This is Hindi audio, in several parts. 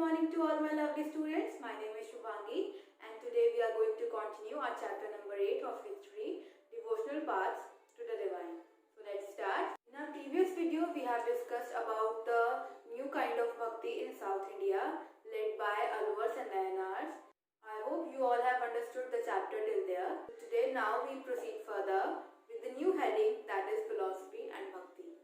morning to all my lovely students. My name is Shubhangi and today we are going to continue our chapter number 8 of history, devotional paths to the divine. So let's start. In our previous video we have discussed about the new kind of bhakti in South India led by Alvars and Nayanars. I hope you all have understood the chapter till there. Today now we proceed further with the new heading, that is philosophy and bhakti.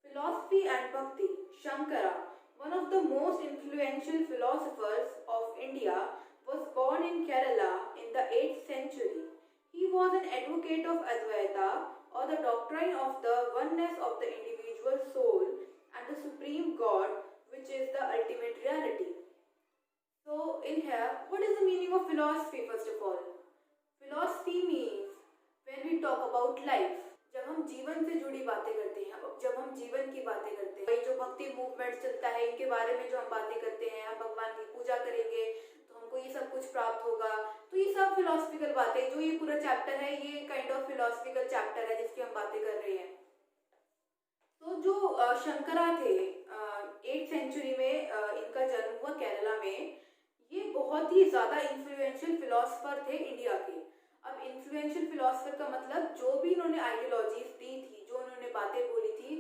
Philosophy and bhakti. Shankara, one of the most influential philosophers of India, was born in Kerala in the 8th century. He was an advocate of Advaita, or the doctrine of the oneness of the individual soul and the supreme God, which is the ultimate reality. So in here, what is the meaning of philosophy first of all? Philosophy means when we talk about life. जब हम जीवन से जुड़ी बातें करते हैं, जब हम जीवन की बातें करते हैं, जो भक्ति मूवमेंट चलता है इनके बारे में जो हम बातें करते हैं, हम भगवान की पूजा करेंगे तो हमको ये सब कुछ प्राप्त होगा, तो ये सब फिलोसफिकल बातें, जो ये पूरा चैप्टर है ये काइंड ऑफ फिलोसफिकल चैप्टर है जिसकी हम बातें कर रहे हैं। तो जो शंकरा थे 8th सेंचुरी में इनका जन्म हुआ केरला में। ये बहुत ही ज्यादा इन्फ्लुएंशियल फिलोसफर थे इंडिया के। अब इन्फ्लुएंशियल फिलोसफर का मतलब जो भी इन्होंने आइडियोलॉजीज दी थी, जो इन्होंने बातें बोली थी,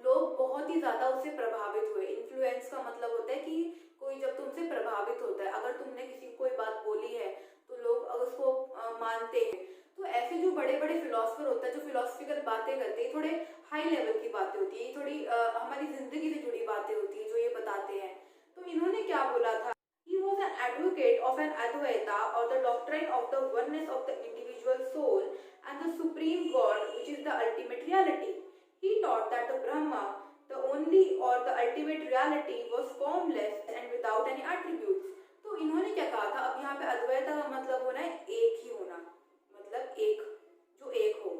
लोग बहुत ही ज्यादा उससे प्रभावित हुए। इन्फ्लुएंस का मतलब होता है कि कोई जब तुमसे प्रभावित होता है, अगर तुमने किसी को कोई बात बोली है तो लोग उसको मानते हैं। तो ऐसे जो बड़े बड़े फिलोसफर होते हैं, जो फिलोसफिकल बातें करते हैं, थोड़े हाई लेवल की बातें होती है, थोड़ी हमारी जिंदगी से जुड़ी बातें होती है जो ये बताते हैं। तो इन्होंने क्या बोला था? He was an advocate of an Advaita, or the doctrine of the oneness of the individual soul and the supreme God, which is the ultimate reality. He taught that the Brahma, the only or the ultimate reality, was formless and without any attributes. तो इन्होंने क्या कहा था? अब यहाँ पे अद्वैता का मतलब होना है एक ही होना, मतलब एक, जो एक हो।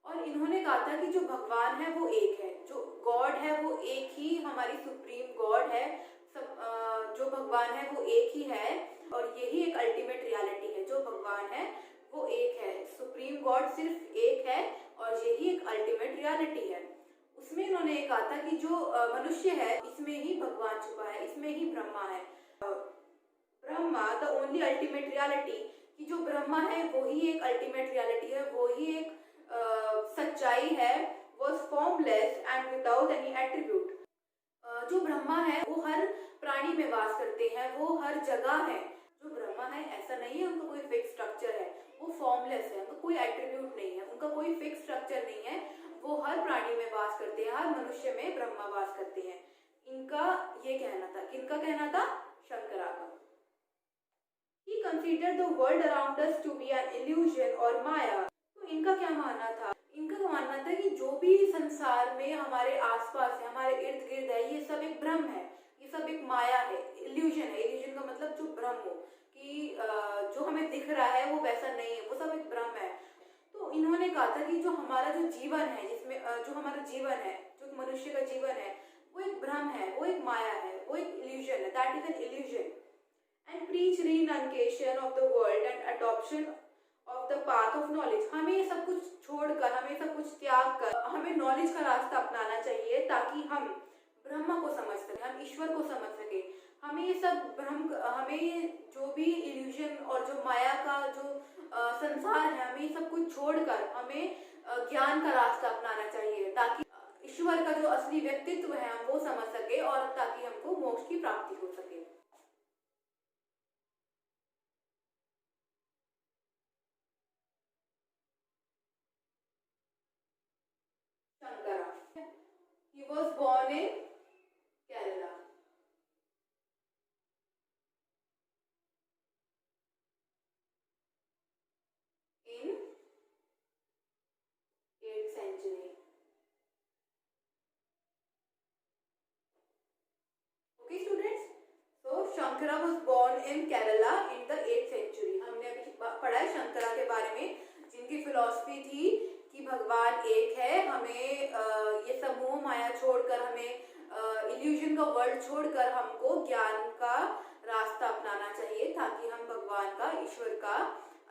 और इन्होंने कहा था कि जो भगवान है वो एक है, जो गॉड है वो एक ही, हमारी सुप्रीम गॉड है, जो भगवान है वो एक ही है, और यही एक अल्टीमेट रियलिटी है। जो भगवान है वो एक है, सुप्रीम गॉड सिर्फ एक है, और यही एक अल्टीमेट रियलिटी है। उसमें इन्होंने कहा था कि जो मनुष्य है इसमें ही भगवान छुपा है, इसमें ही ब्रह्मा है। Brahma the only ultimate reality, कि जो ब्रह्मा है वो ही एक अल्टीमेट रियलिटी है, वो ही एक सच्चाई है, was formless and without any attribute. जो ब्रह्मा है वो हर प्राणी में वास करते हैं, वो हर जगह है। जो ब्रह्मा है ऐसा नहीं है उनका कोई फिक्स स्ट्रक्चर है, वो फॉर्मलेस है, उनका कोई एट्रीब्यूट नहीं है, उनका कोई फिक्स स्ट्रक्चर नहीं है, वो हर प्राणी में वास करते हैं, हर मनुष्य में ब्रह्मा वास करते हैं। इनका ये कहना था। किनका कहना था? शंकरा का। He considered the world around us to be an illusion or माया। तो इनका क्या मानना था? इनका तो मानना था कि जो भी संसार में हमारे आसपास है, हमारे इर्द गिर्द है, ये सब एक भ्रम है, ये सब एक माया है, इल्यूजन है। इल्यूजन का मतलब जो भ्रम हो, कि जो हमें दिख रहा है वो वैसा नहीं है, वो सब एक भ्रम है। तो इन्होंने कहा था कि जो हमारा जो जीवन है, जिसमें जो हमारा जीवन है, जो मनुष्य का जीवन है, वो एक भ्रम है, वो एक माया है, वो एक इल्यूजन है, that is an illusion. And preach renunciation of the world and adoption of the path of knowledge. हमें ये सब कुछ छोड़कर, हमें सब कुछ त्याग कर, हमें नॉलेज का रास्ता अपनाना चाहिए, ताकि हम ब्रह्म को समझ सके, हम ईश्वर को समझ सके। हमें ये सब भ्रम, हमें ये जो भी इल्यूजन और जो माया का जो संसार है, हमें ये सब कुछ छोड़कर हमें ज्ञान का रास्ता अपनाना चाहिए, ताकि ईश्वर का जो असली व्यक्तित्व है हम वो समझ सके, और ताकि हमको मोक्ष की प्राप्ति हो सके। Shankara. He was born in Kerala. In 8th century. Okay students, so Shankara was born in Kerala in the 8th century. हमने अभी पढ़ा है शंकरा के बारे में, जिनकी फिलॉसफी थी कि भगवान एक है, हमें ये सब मोह माया छोड़कर, हमें इल्यूजन का वर्ल्ड छोड़कर हमको ज्ञान का रास्ता अपनाना चाहिए, ताकि हम भगवान का, ईश्वर का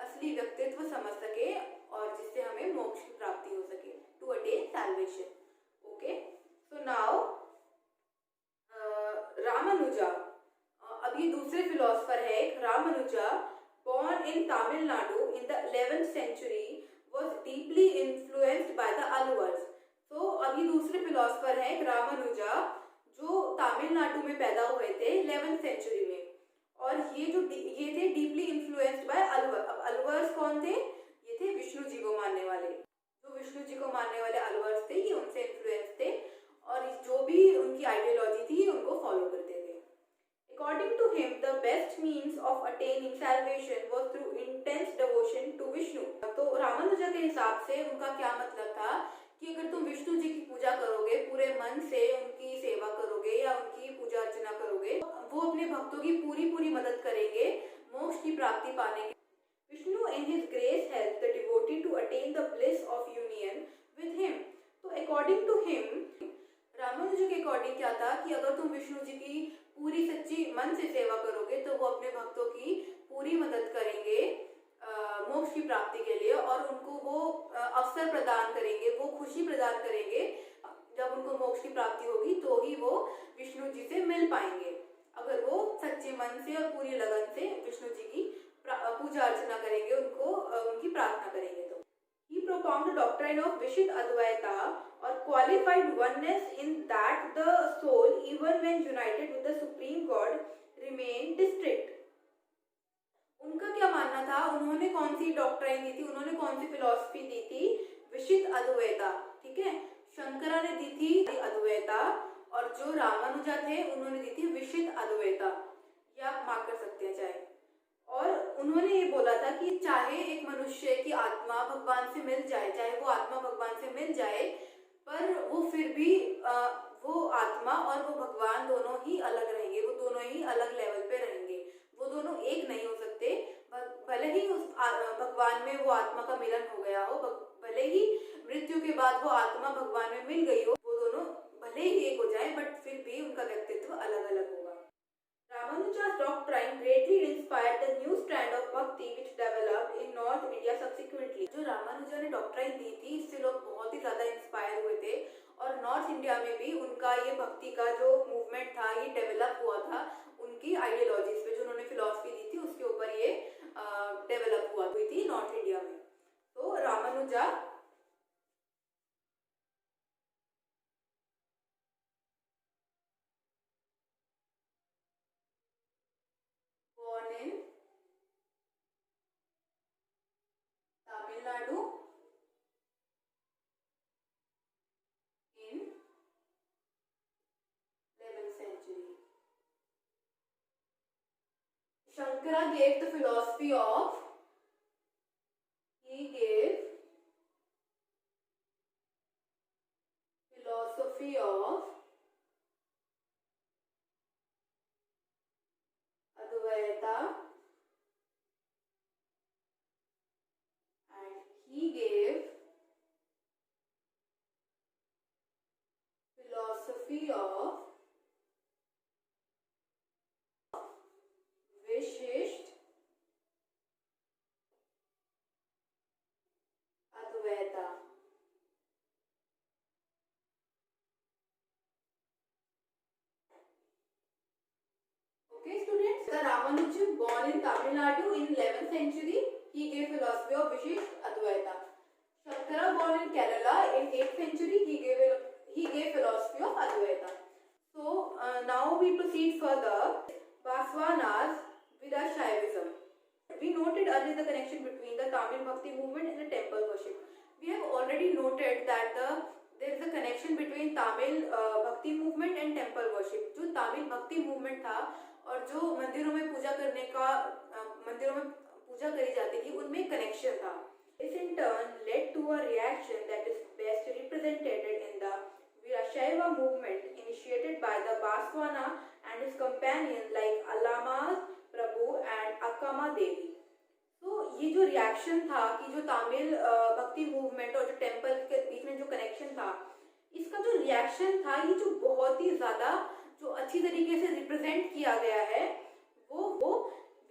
असली व्यक्तित्व समझ सके, और जिससे हमें मोक्ष की प्राप्ति हो सके, to attain salvation. Okay, so now Rama Ramanuja, अब ये दूसरे फिलोसफर है Ramanuja, born in Tamil Nadu in the 11th century, was deeply influenced by the Alvars. तो अब ये दूसरे फिलोसफर है रामानुजा, जो तमिलनाडु में पैदा हुए थे 11th सेंचुरी में, और ये थे डीपली इन्फ्लुएंस्ड बाय अलवर। अब अलवर्स कौन थे? ये थे विष्णु जी को मानने वाले, जो विष्णु जी को मानने वाले अलवर्स थे, ये उनसे इन्फ्लुएंस थे और जो भी उनकी आइडियोलॉजी थी उनको फॉलो करते थे। According to him, the best means of attaining salvation was through intense devotion to Vishnu. तो रामानुजा के हिसाब से उनका क्या मतलब था कि अगर तुम विष्णु जी की पूजा करोगे, पूरे मन से उनकी सेवा करोगे या उनकी पूजा अर्चना करोगे, वो अपने भक्तों की पूरी मदद करेंगे मोक्ष की प्राप्ति पाने के। Vishnu in his grace helped the devotee to attain the bliss of union with him. तो according to him, रामानुजा के अकॉर्डिंग क्या था कि अगर तुम विष्णु जी की पूरी सच्ची मन से सेवा करोगे तो वो अपने भक्तों की पूरी मदद करेंगे मोक्ष की प्राप्ति के लिए, और उनको वो अवसर प्रदान करेंगे, वो खुशी प्रदान करेंगे। जब उनको मोक्ष की प्राप्ति होगी तो ही वो विष्णु जी से मिल पाएंगे, अगर वो सच्चे मन से और पूरी लगन से विष्णु जी की पूजा अर्चना करेंगे, उनकी प्रार्थना करेंगे। तो he propounded the doctrine of Vishit-Advaita, or qualified oneness, in that the soul, even when united with the Supreme God, remained distinct. उनका क्या मानना था? उन्होंने कौन सी डॉक्ट्राइन दी थी, उन्होंने कौन सी फिलॉसफी दी थी? विशिष्ट-अद्वैता, ठीक है। शंकरा ने दी थी अद्वैता और जो रामानुजा थे उन्होंने दी थी विशिष्ट-अद्वैता, ये आप मार्क कर सकते हैं चाहे। और उन्होंने ये बोला था कि चाहे एक मनुष्य की आत्मा भगवान से मिल जाए, चाहे वो आत्मा भगवान से मिल जाए, पर वो फिर भी वो आत्मा और वो भगवान दोनों ही अलग रहेंगे, वो दोनों ही अलग लेवल पे रहेंगे, वो दोनों एक नहीं हो सकते। भले ही उस भगवान में वो आत्मा का मिलन हो गया हो, भले ही मृत्यु के बाद वो आत्मा भगवान में मिल गई हो, वो दोनों भले ही एक हो जाए, बट फिर भी उनका व्यक्तित्व अलग अलग होगा। Ramanuja's doctrine greatly inspired the new strand of bhakti which developed in North India subsequently. जो रामानुजा ने डॉक्ट्राइन दी थी, इससे लोग बहुत ही ज्यादा इंस्पायर हुए थे और नॉर्थ इंडिया में भी उनका ये भक्ति का जो मूवमेंट था ये डेवलप हुआ था, उनकी आइडियोलॉजीज पे जो उन्होंने फिलॉसफी दी थी उसके ऊपर ये डेवलप हुई थी नॉर्थ इंडिया में। तो Ramanuja born in Tamil Nadu in 11th century. Shankara gave the philosophy of Advaita, and he gave philosophy of Vishisht Advaita. Okay, students, the Ramanuja, born in Tamil Nadu in 11th century, he gave philosophy of Vishisht Advaita. Shankara, born in Kerala in 8th century, he gave philosophy of Advaita. So now we proceed further. Baswana's Virashaivism. We noted earlier the connection between the Tamil Bhakti movement and the temple worship. We have already noted that there is a connection between Tamil Bhakti movement and temple worship. जो Tamil Bhakti movement था और जो मंदिरों में पूजा करी जाती थी, उनमें कनेक्शन था. This in turn led to a reaction that is best represented in the Virashaiva movement initiated by the Baswana and his companions like Allama Prabhu and Akkama Devi. तो ये जो रिएक्शन था कि जो तमिल भक्ति मूवमेंट और जो टेम्पल के बीच में जो कनेक्शन था, इसका जो रिएक्शन था, ये जो बहुत ही ज़्यादा जो अच्छी तरीके से रिप्रेजेंट किया गया है वो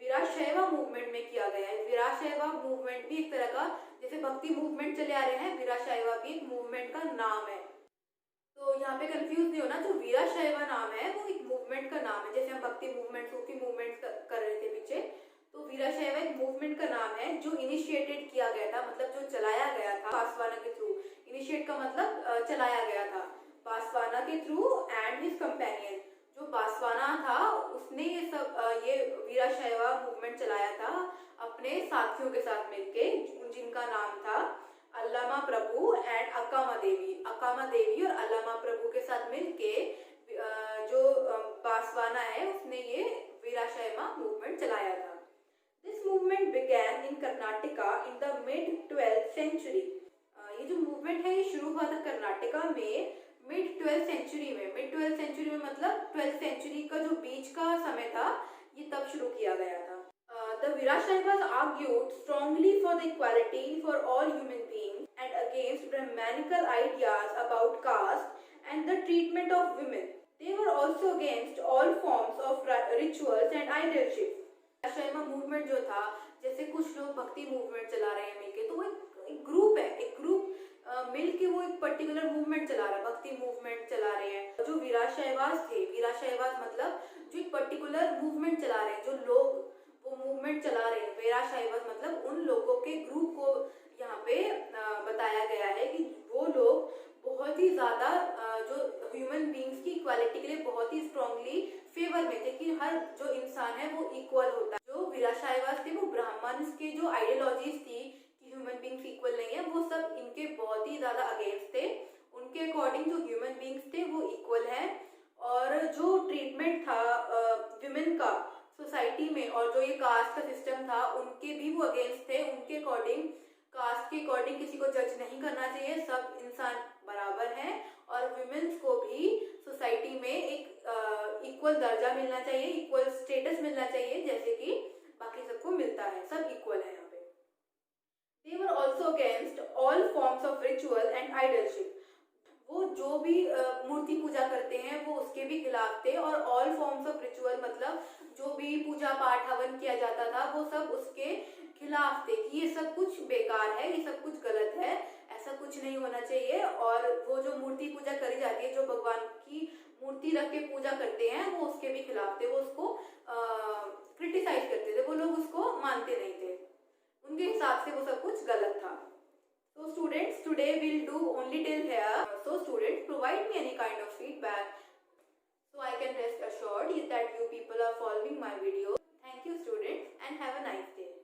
वीराशैवा मूवमेंट में किया गया है. वीराशैवा मूवमेंट भी एक तरह का, जैसे भक्ति मूवमेंट चले आ रहे हैं, वीराशैवा भी एक मूवमेंट का नाम है. तो यहाँ पे कंफ्यूज नहीं होना, जो वीराशैवा नाम है वो एक मूवमेंट मूवमेंट का नाम है, जैसे हम भक्ति मूवमेंट, सूफी मूवमेंट कर रहे थे पीछे, तो वीराशैव एक मूवमेंट का नाम है जो इनिशिएटेड किया गया था, मतलब जो चलाया गया था बासवाना के थ्रू। इनिशिएट का मतलब चलाया गया था बासवाना के थ्रू एंड हिज कंपेनियन। जो बासवाना था उसने ये सब ये वीराशैव मूवमेंट चलाया था अपने साथियों के साथ मिलके, जिनका नाम था अल्लामा प्रभु एंड अक्कामा देवी। अक्कामा देवी और अल्लामा प्रभु के साथ मिलके जो बासवाना है उसने ये वीराशैव मूवमेंट चलाया था। This movement began in Karnataka in the mid 12th century. ये जो मूवमेंट है ये शुरू हुआ था कर्नाटका में मिड 12th सेंचुरी में। मिड 12th सेंचुरी में मतलब 12th सेंचुरी का जो बीच का समय था ये तब शुरू किया गया था। The Virashaivas argued strongly for the equality for all human beings and against Brahmanical ideas about caste and the treatment of women. They were also against all forms of rituals and idolatry. Virashaiva movement जो था, जैसे कुछ लोग भक्ति मूवमेंट चला रहे हैं मिलके, तो वो एक ग्रुप है, एक ग्रुप मिलके वो एक पर्टिकुलर मूवमेंट चला रहा है, भक्ति मूवमेंट चला रहे हैं। जो वीराशैवास थे, वीराशैवास मतलब जो एक पर्टिकुलर मूवमेंट चला रहे हैं, जो लोग वो मूवमेंट चला रहे हैं, वीराशैवास मतलब उन लोगों के ग्रुप को यहाँ पे बताया गया है कि वो लोग बहुत ही ज्यादा जो ह्यूमन बींग्स की इक्वालिटी के लिए बहुत ही स्ट्रांगली फेवर में थे कि हर जो इंसान है वो इक्वल होता है। जो वीराशैवास थे वो ब्राह्मण्स के जो आइडियोलॉजीज थी कि ह्यूमन बींग्स इक्वल नहीं है, वो सब इनके बहुत ही ज्यादा अगेंस्ट थे। उनके अकॉर्डिंग जो ह्यूमन बींग्स थे वो इक्वल है, और जो ट्रीटमेंट था विमेन का सोसाइटी में और जो ये कास्ट का सिस्टम था उनके भी वो अगेंस्ट थे। उनके अकॉर्डिंग कास्ट के अकॉर्डिंग किसी को जज नहीं करना चाहिए, सब इंसान बराबर हैं, और विमेन्स को भी सोसाइटी में एक इक्वल दर्जा मिलना चाहिए, इक्वल स्टेटस मिलना चाहिए, जैसे कि बाकी सबको मिलता है, सब इक्वल है यहाँ पे। They were also against all forms of ritual and idolatry. वो जो भी मूर्ति पूजा करते हैं वो उसके भी खिलाफ थे, और ऑल फॉर्म्स ऑफ रिचुअल मतलब जो भी पूजा पाठ हवन किया जाता था वो सब उसके खिलाफ थे कि ये सब कुछ बेकार है, ये सब कुछ गलत है, ऐसा कुछ नहीं होना चाहिए। और वो जो मूर्ति पूजा करी जाती है, जो भगवान की मूर्ति रख के पूजा करते हैं, वो उसके भी खिलाफ थे, वो उसको क्रिटिसाइज करते थे, वो लोग उसको मानते नहीं थे, उनके हिसाब से वो सब कुछ गलत था। So students, today we'll do only till here. So students, provide me any kind of feedback so I can rest assured that you people are following my video. Thank you students and have a nice day.